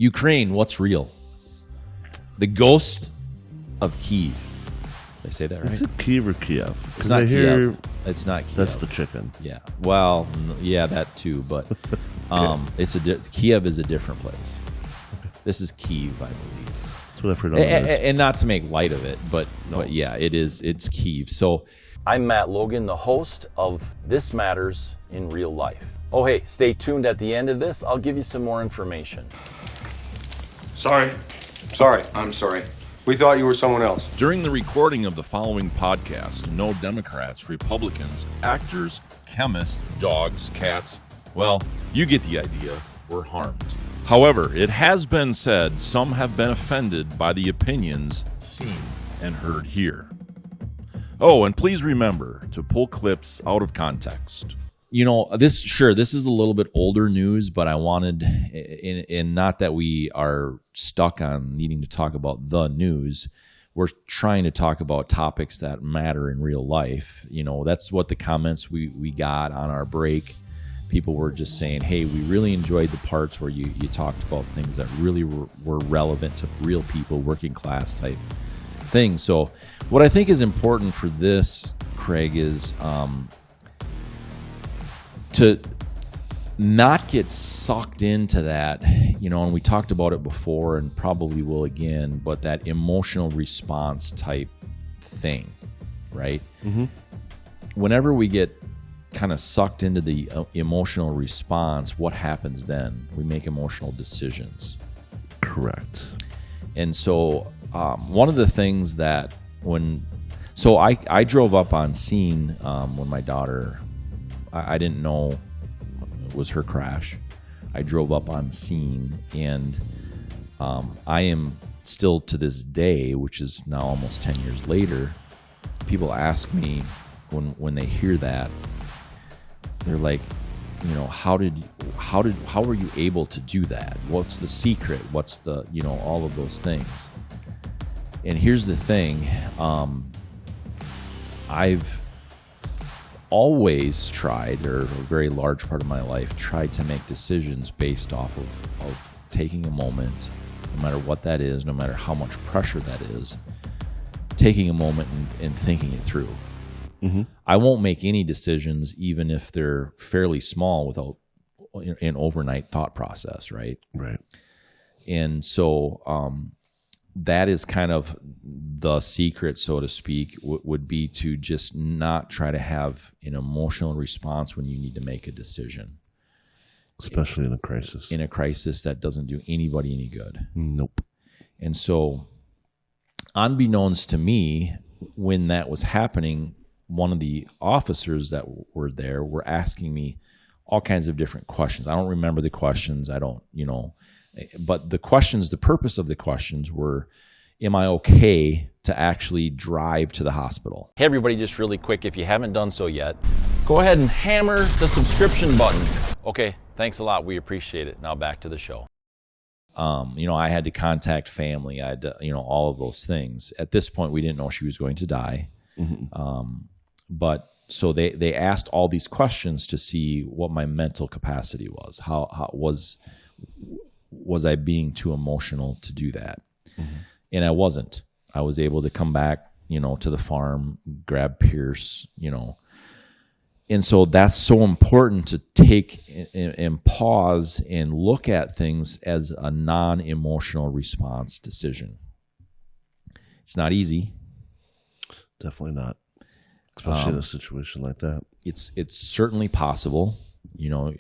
Ukraine, what's real? The ghost of Kiev. Did I say that right? Is it Kiev or Kiev? It's not Kiev. It's not Kiev. That's the chicken. Yeah. Well, yeah, that too. But Kiev is a different place. This is Kiev, I believe. That's what I've heard. And not to make light of it, but yeah, it is. It's Kiev. So I'm Matt Logan, the host of This Matters in Real Life. Oh, hey, stay tuned at the end of this. I'll give you some more information. Sorry. I'm sorry. We thought you were someone else. During the recording of the following podcast, no Democrats, Republicans, actors, chemists, dogs, cats, well, you get the idea, were harmed. However, it has been said some have been offended by the opinions seen and heard here. Oh, and please remember to pull clips out of context. You know, this is a little bit older news, but I wanted, and not that we are stuck on needing to talk about the news. We're trying to talk about topics that matter in real life. You know, that's what the comments we got on our break. People were just saying, hey, we really enjoyed the parts where you talked about things that really were relevant to real people, working class type things. So what I think is important for this, Craig, is to not get sucked into that, you know, and we talked about it before and probably will again, but that emotional response type thing, right? Mm-hmm. Whenever we get kind of sucked into the emotional response, what happens then? We make emotional decisions. Correct. And so one of the things that I drove up on scene when my daughter, I didn't know it was her crash. I drove up on scene, and I am still to this day, which is now almost 10 years later, people ask me when they hear that, they're like, you know, how were you able to do that? What's the secret? What's the, you know, all of those things. And here's the thing, I've always tried, or a very large part of my life, tried to make decisions based off of taking a moment, no matter what that is, no matter how much pressure that is, taking a moment and thinking it through. Mm-hmm. I won't make any decisions, even if they're fairly small, without an overnight thought process, right? Right. And so that is kind of the secret, so to speak, would be to just not try to have an emotional response when you need to make a decision. Especially in a crisis. In a crisis that doesn't do anybody any good. Nope. And so, unbeknownst to me, when that was happening, one of the officers that were there were asking me all kinds of different questions. I don't remember the questions. I don't, you know, but the purpose of the questions were, am I okay to actually drive to the hospital? Hey, everybody, just really quick, if you haven't done so yet, go ahead and hammer the subscription button. Okay, thanks a lot. We appreciate it. Now back to the show. You know, I had to contact family. I had to, you know, all of those things. At this point, we didn't know she was going to die. Mm-hmm. But so they asked all these questions to see what my mental capacity was. How was I being too emotional to do that? Mm-hmm. And I wasn't. I was able to come back, you know, to the farm, grab Pierce, you know. And so that's so important to take and pause and look at things as a non-emotional response decision. It's not easy. Definitely not. Especially in a situation like that. It's certainly possible. You know,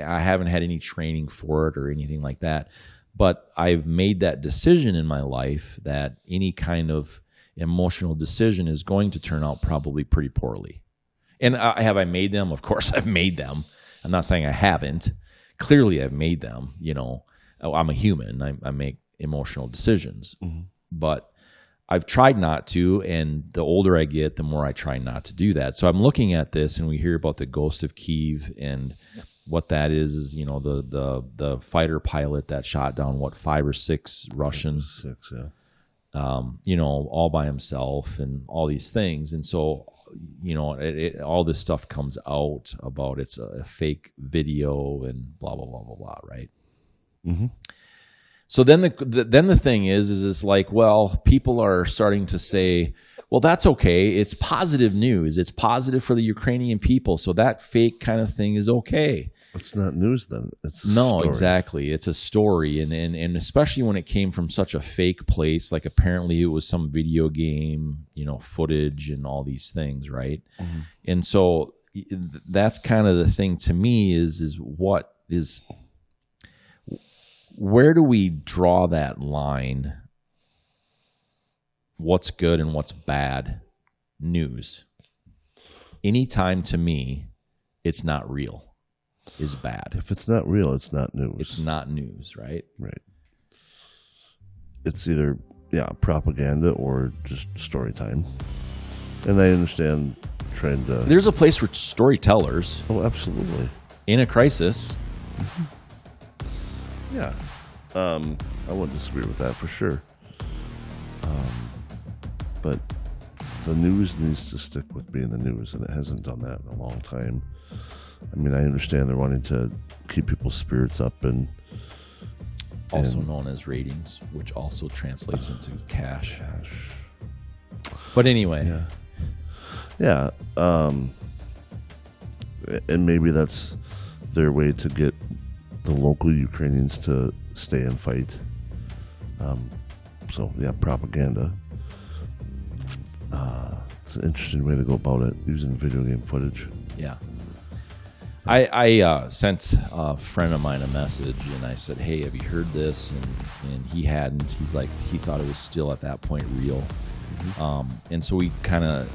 I haven't had any training for it or anything like that, but I've made that decision in my life that any kind of emotional decision is going to turn out probably pretty poorly. And have I made them? Of course I've made them. I'm not saying I haven't. Clearly I've made them. You know, I'm a human. I make emotional decisions. Mm-hmm. But I've tried not to, and the older I get, the more I try not to do that. So I'm looking at this, and we hear about the ghost of Kiev, and what that is, you know, the fighter pilot that shot down, 5 or 6 Russians? 6, yeah. You know, all by himself, and all these things. And so, you know, all this stuff comes out about it's a fake video and blah, blah, blah, blah, blah, right? Mm-hmm. So then the thing is it's like, well, people are starting to say, well, that's okay. It's positive news. It's positive for the Ukrainian people. So that fake kind of thing is okay. It's not news then. It's a No, story. exactly. It's a story. And especially when it came from such a fake place, like apparently it was some video game, footage and all these things, right? Mm-hmm. And so that's kind of the thing to me is where do we draw that line? What's good and what's bad news? Anytime to me, it's not real is bad. If it's not real, it's not news. It's not news, right? Right. It's either, propaganda or just story time. And I understand trying to... There's a place for storytellers. Oh, absolutely. In a crisis. Mm-hmm. Yeah. I wouldn't disagree with that for sure. But the news needs to stick with being the news, and it hasn't done that in a long time. I mean, I understand they're wanting to keep people's spirits up and also known as ratings, which also translates into cash. But anyway. Yeah. And maybe that's their way to get the local Ukrainians to stay and fight. Propaganda. It's an interesting way to go about it, using video game footage. Yeah. I sent a friend of mine a message, and I said, hey, have you heard this? And he hadn't. He's like, he thought it was still at that point real. Mm-hmm. And so we kind of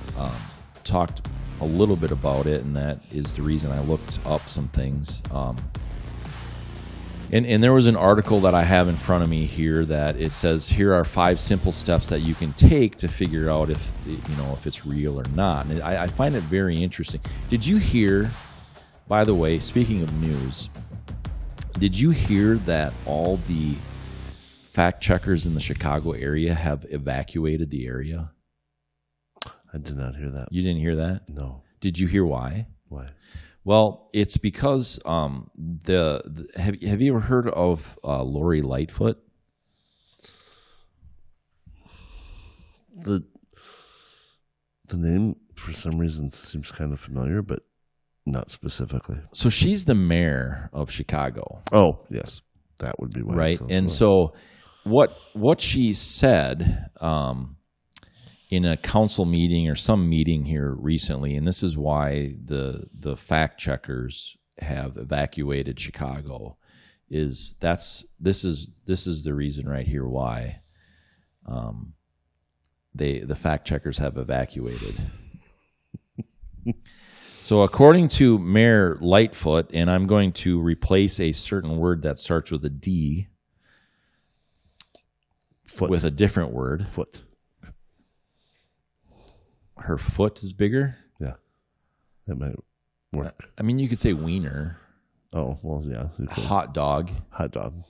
talked a little bit about it, and that is the reason I looked up some things. And there was an article that I have in front of me here that it says, here are 5 simple steps that you can take to figure out if it's real or not. And I find it very interesting. Did you hear, by the way, speaking of news, did you hear that all the fact checkers in the Chicago area have evacuated the area? I did not hear that. You didn't hear that? No. Did you hear why? Why? Well, it's because have you ever heard of Lori Lightfoot? The name for some reason seems kind of familiar, but not specifically. So she's the mayor of Chicago. Oh, yes, that would be why. Right, and so what she said in a council meeting or some meeting here recently, and this is why the fact checkers have evacuated Chicago, this is the reason right here why the fact checkers have evacuated. So according to Mayor Lightfoot, and I'm going to replace a certain word that starts with a D with a different word. Foot. Her foot is bigger? Yeah. That might work. I mean, you could say wiener. Oh, well, yeah. Hot dog. Hot dog.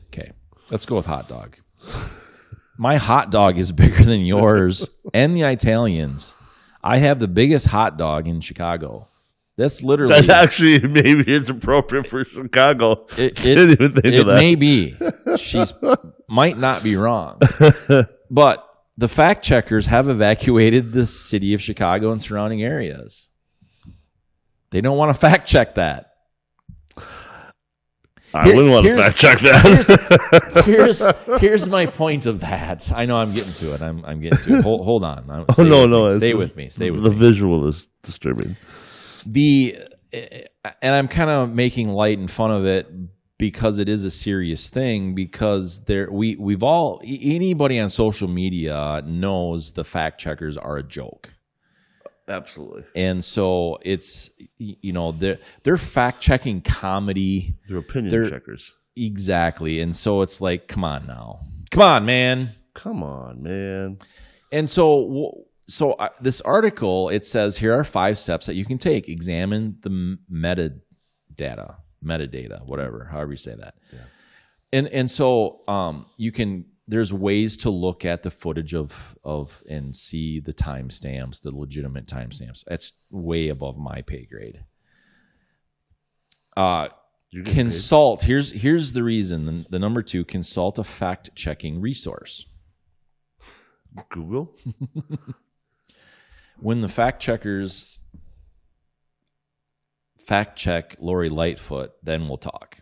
Okay. Let's go with hot dog. My hot dog is bigger than yours and the Italians. I have the biggest hot dog in Chicago. That's literally... That actually maybe is appropriate for Chicago. Didn't even think of that. It may be. She's might not be wrong. But the fact checkers have evacuated the city of Chicago and surrounding areas. They don't want to fact check that. I wouldn't want to fact check that. Here's my point of that. I know I'm getting to it. I'm getting to it. Hold on. Stay with me. The visual is disturbing. And I'm kind of making light and fun of it because it is a serious thing, because we've all, anybody on social media knows the fact checkers are a joke. Absolutely. And so it's, they're fact checking comedy. They're opinion checkers. Exactly. And so it's like, come on now. Come on, man. And so this article, it says, here are 5 steps that you can take. Examine the metadata, whatever, however you say that. Yeah. And so you can, there's ways to look at the footage of and see the timestamps, the legitimate timestamps. That's way above my pay grade. Consult. Here's the reason. The number 2, consult a fact-checking resource. Google? When the fact-checkers fact-check Lori Lightfoot, then we'll talk.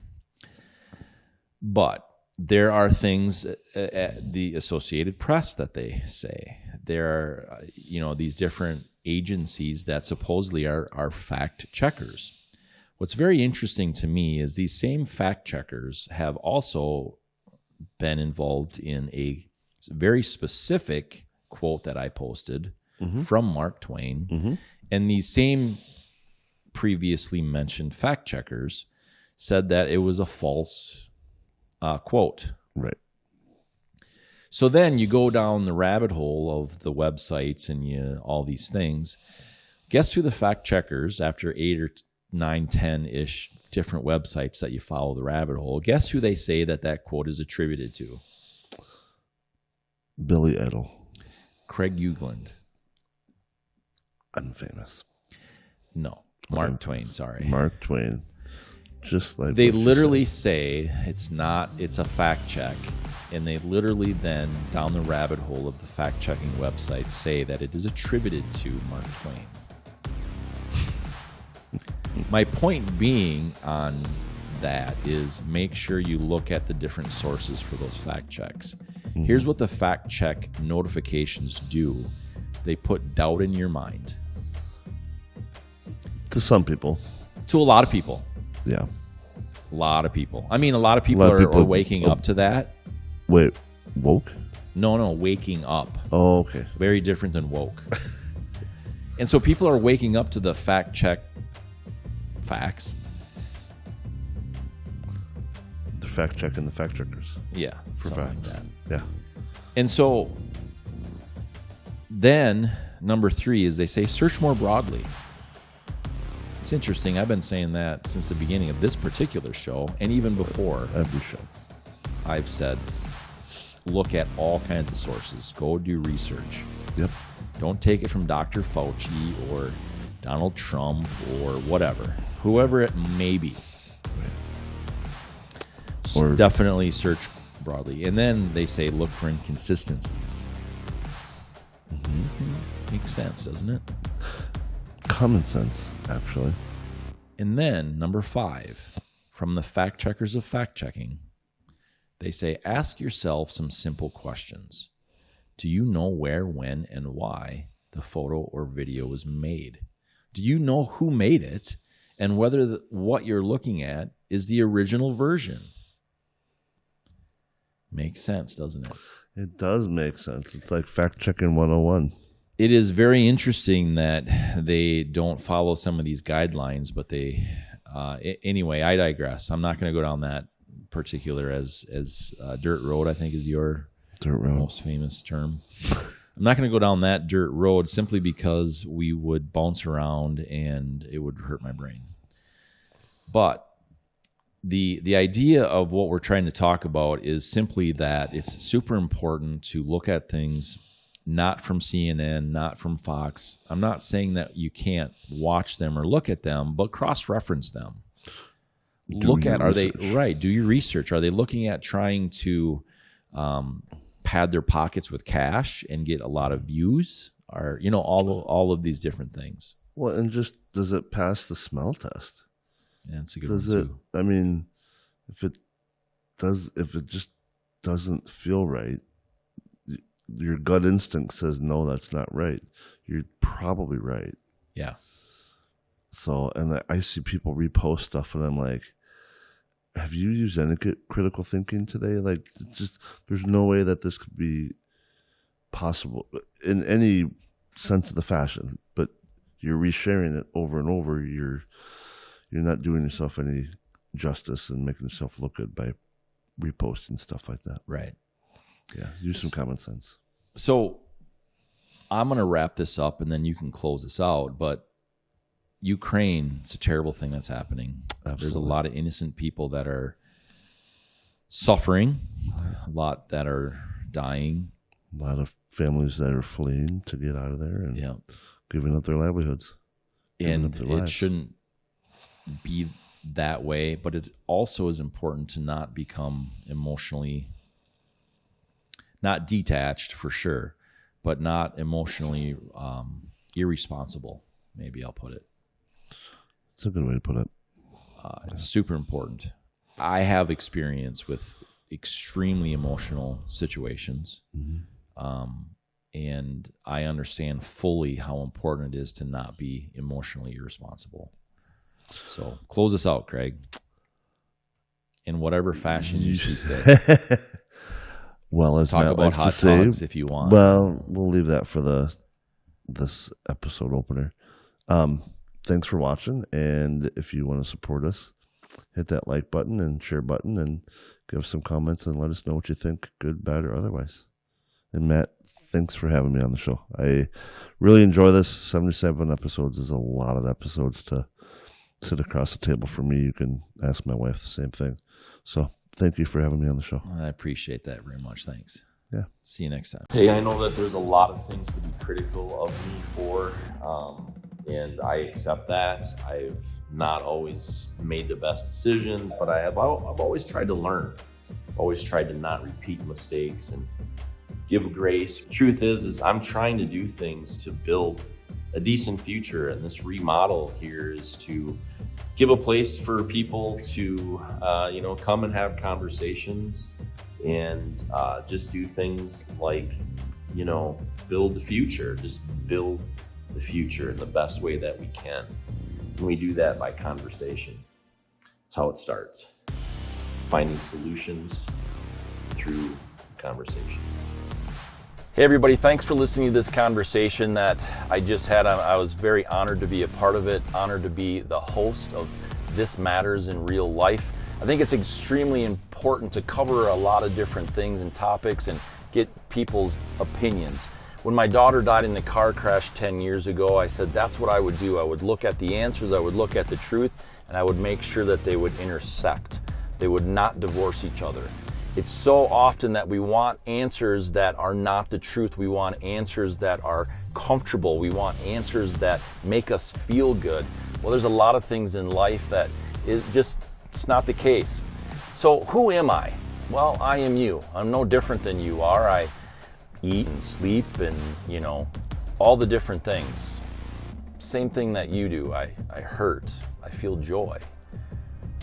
But there are things at the Associated Press that they say. There are, these different agencies that supposedly are fact-checkers. What's very interesting to me is these same fact-checkers have also been involved in a very specific quote that I posted from Mark Twain. And these same previously mentioned fact-checkers said that it was a false quote. Right. So then you go down the rabbit hole of the websites and all these things. Guess who the fact-checkers, after 8 or 9, 10-ish different websites that you follow the rabbit hole, guess who they say that quote is attributed to? Billy Idol. Craig Ugland. Unfamous. No. Mark Twain, sorry. Mark Twain. Just like they literally say it's a fact check, and they literally then, down the rabbit hole of the fact-checking websites, say that it is attributed to Mark Twain. My point being on that is make sure you look at the different sources for those fact checks. Here's what the fact check notifications do. They put doubt in your mind. To some people. To a lot of people. Yeah. A lot of people. I mean, a lot of people are waking up to that. Wait, woke? No, waking up. Oh, okay. Very different than woke. And so people are waking up to the fact check facts. The fact checking the fact checkers. Yeah, for something facts. like that. Yeah. And so then number 3 is they say search more broadly. It's interesting. I've been saying that since the beginning of this particular show, and even before. Every show. I've said look at all kinds of sources. Go do research. Yep. Don't take it from Dr. Fauci or Donald Trump or whatever. Whoever it may be. Or definitely search broadly. And then they say look for inconsistencies. Makes sense, doesn't it? Common sense, actually. And then number 5, from the fact checkers of fact checking, they say ask yourself some simple questions. Do you know where, when, and why the photo or video was made? Do you know who made it and whether what you're looking at is the original version? Makes sense, doesn't it? It does make sense. It's like fact-checking 101. It is very interesting that they don't follow some of these guidelines, but they... anyway, I digress. I'm not going to go down that particular as dirt road, I think is your most famous term. I'm not going to go down that dirt road simply because we would bounce around and it would hurt my brain. But the idea of what we're trying to talk about is simply that it's super important to look at things not from CNN, not from Fox. I'm not saying that you can't watch them or look at them, but cross-reference them. Do your research. Are they looking at trying to pad their pockets with cash and get a lot of views? Or all of these different things. Well, and just does it pass the smell test? Yeah, that's a good one too. I mean, if it just doesn't feel right, your gut instinct says no, that's not right. You're probably right. Yeah. So, and I see people repost stuff, and I'm like, have you used any critical thinking today? Like, just there's no way that this could be possible in any sense of the fashion. But you're resharing it over and over. You're not doing yourself any justice and making yourself look good by reposting stuff like that. Right. Yeah, use some common sense. So I'm going to wrap this up, and then you can close this out. But Ukraine, it's a terrible thing that's happening. Absolutely. There's a lot of innocent people that are suffering, a lot that are dying. A lot of families that are fleeing to get out of there and giving up their livelihoods. And it shouldn't be that way, but it also is important to not become emotionally, not detached for sure, but not emotionally irresponsible. Maybe I'll put it. That's a good way to put it. It's super important. I have experience with extremely emotional situations. And I understand fully how important it is to not be emotionally irresponsible. So close us out, Craig, in whatever fashion you see fit. Well, as Talk Matt about likes hot to say, dogs if you want. Well, we'll leave that for this episode opener. Thanks for watching, and if you want to support us, hit that like button and share button, and give us some comments and let us know what you think, good, bad, or otherwise. And Matt, thanks for having me on the show. I really enjoy this. 77 episodes is a lot of episodes to sit across the table for me. You can ask my wife the same thing. So thank you for having me on the show. I appreciate that very much. Thanks. Yeah. See you next time. Hey, I know that there's a lot of things to be critical of me for, and I accept that. I've not always made the best decisions, but I've always tried to learn. Always tried to not repeat mistakes and give grace. Truth is I'm trying to do things to build a decent future, and this remodel here is to give a place for people to come and have conversations and just do things like build the future. Just build the future in the best way that we can, and we do that by conversation. That's how it starts, finding solutions through conversation. Hey everybody, thanks for listening to this conversation that I just had. I was very honored to be a part of it, honored to be the host of This Matters in Real Life. I think it's extremely important to cover a lot of different things and topics and get people's opinions. When my daughter died in the car crash 10 years ago, I said that's what I would do. I would look at the answers, I would look at the truth, and I would make sure that they would intersect. They would not divorce each other. It's so often that we want answers that are not the truth. We want answers that are comfortable. We want answers that make us feel good. Well, there's a lot of things in life that it's not the case. So who am I? Well, I am you. I'm no different than you are. I eat and sleep and, all the different things. Same thing that you do. I hurt. I feel joy.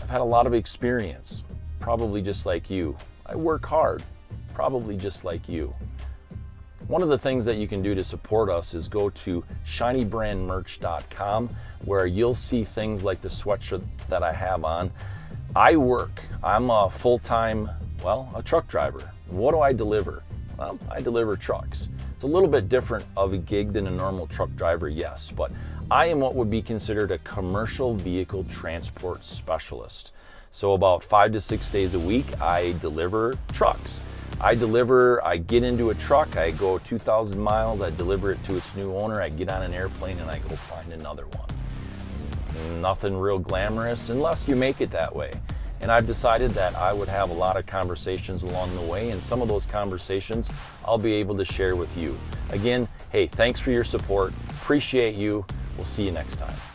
I've had a lot of experience, probably just like you. I work hard, probably just like you. One of the things that you can do to support us is go to shinybrandmerch.com, where you'll see things like the sweatshirt that I have on. I'm a full-time, a truck driver. What do I deliver? Well, I deliver trucks. It's a little bit different of a gig than a normal truck driver, yes, but I am what would be considered a commercial vehicle transport specialist. So about 5 to 6 days a week, I deliver trucks. I get into a truck, I go 2,000 miles, I deliver it to its new owner, I get on an airplane and I go find another one. Nothing real glamorous unless you make it that way. And I've decided that I would have a lot of conversations along the way, and some of those conversations I'll be able to share with you. Again, hey, thanks for your support. Appreciate you. We'll see you next time.